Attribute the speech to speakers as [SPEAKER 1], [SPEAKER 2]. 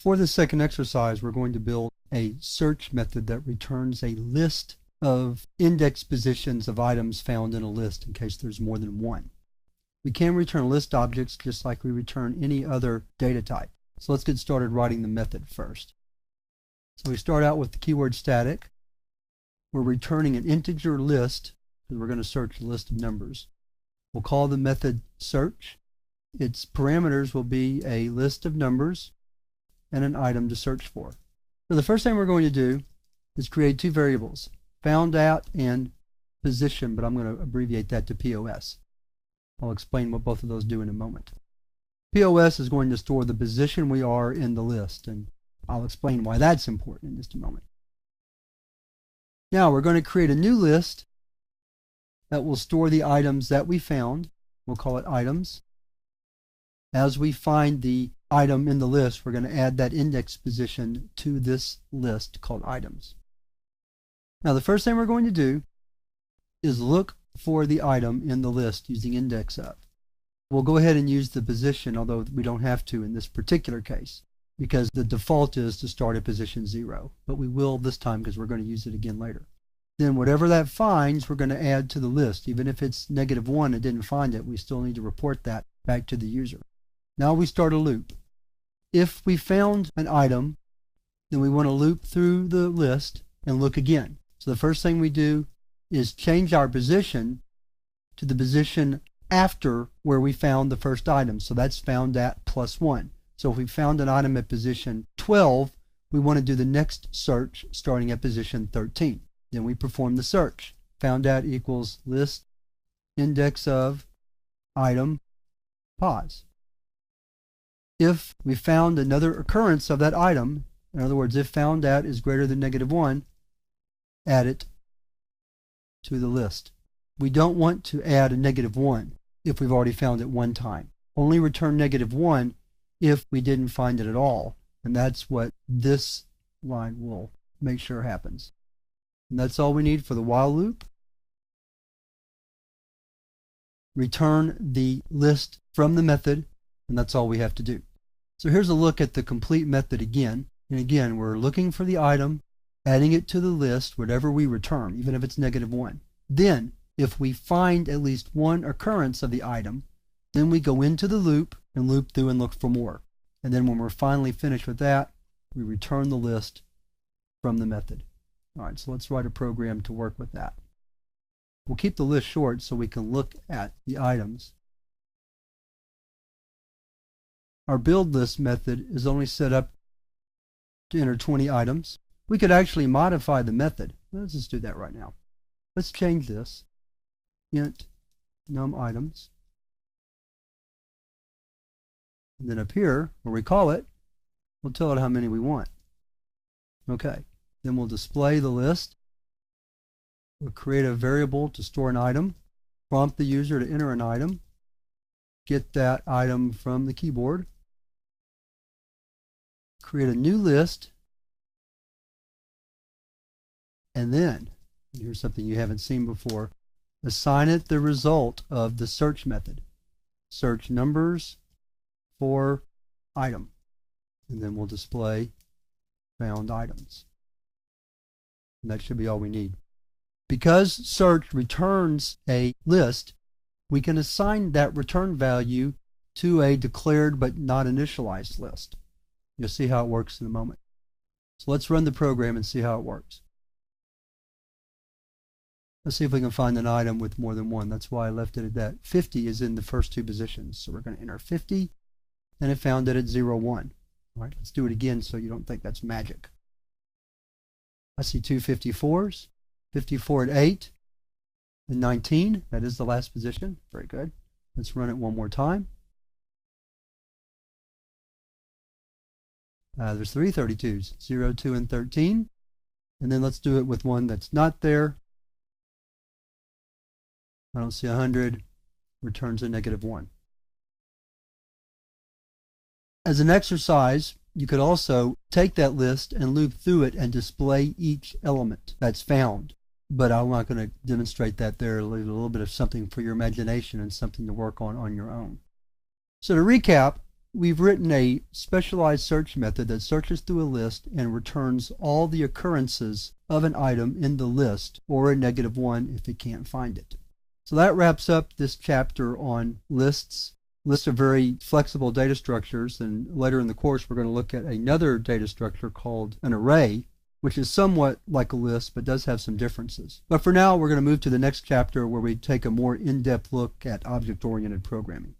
[SPEAKER 1] For the second exercise, we're going to build a search method that returns a list of index positions of items found in a list in case there's more than one. We can return list objects just like we return any other data type. So let's get started writing the method first. So we start out with the keyword static. We're returning an integer list because we're going to search a list of numbers. We'll call the method search. Its parameters will be a list of numbers and an item to search for. So the first thing we're going to do is create two variables, found at and position, but I'm going to abbreviate that to POS. I'll explain what both of those do in a moment. POS is going to store the position we are in the list, and I'll explain why that's important in just a moment. Now we're going to create a new list that will store the items that we found. We'll call it items. As we find the item in the list, we're going to add that index position to this list called items. Now the first thing we're going to do is look for the item in the list using index of. We'll go ahead and use the position, although we don't have to in this particular case, because the default is to start at position 0, but we will this time because we're going to use it again later. Then whatever that finds, we're going to add to the list. Even if it's -1 and didn't find it, we still need to report that back to the user. Now we start a loop. If we found an item, then we want to loop through the list and look again. So the first thing we do is change our position to the position after where we found the first item. So that's found at +1. So if we found an item at position 12, we want to do the next search starting at position 13. Then we perform the search. Found at equals list index of item pause. If we found another occurrence of that item, in other words, if found at is greater than -1, add it to the list. We don't want to add a -1 if we've already found it one time. Only return -1 if we didn't find it at all. And that's what this line will make sure happens. And that's all we need for the while loop. Return the list from the method, and that's all we have to do. So here's a look at the complete method again. And again, we're looking for the item, adding it to the list, whatever we return, even if it's -1. Then, if we find at least one occurrence of the item, then we go into the loop and loop through and look for more. And then when we're finally finished with that, we return the list from the method. All right, so let's write a program to work with that. We'll keep the list short so we can look at the items. Our build list method is only set up to enter 20 items. We could actually modify the method. Let's just do that right now. Let's change this. Int num items. And then up here, where we call it, we'll tell it how many we want. Okay. Then we'll display the list. We'll create a variable to store an item. Prompt the user to enter an item. Get that item from the keyboard. Create a new list. And then, here's something you haven't seen before, assign it the result of the search method. Search numbers for item. And then we'll display found items. And that should be all we need. Because search returns a list, we can assign that return value to a declared but not initialized list. You'll see how it works in a moment. So let's run the program and see how it works. Let's see if we can find an item with more than one. That's why I left it at that. 50 is in the first two positions. So we're going to enter 50, and it found it at 0, 1. All right, let's do it again so you don't think that's magic. I see two 54s, 54 at 8, and 19. That is the last position. Very good. Let's run it one more time. There's three 32s, 0, 2, and 13. And then let's do it with one that's not there. I don't see 100. Returns a -1. As an exercise, you could also take that list and loop through it and display each element that's found. But I'm not going to demonstrate that there. Leave a little bit of something for your imagination and something to work on your own. So to recap, we've written a specialized search method that searches through a list and returns all the occurrences of an item in the list, or a -1 if it can't find it. So that wraps up this chapter on lists. Lists are very flexible data structures, and later in the course we're going to look at another data structure called an array, which is somewhat like a list but does have some differences. But for now, we're going to move to the next chapter where we take a more in-depth look at object-oriented programming.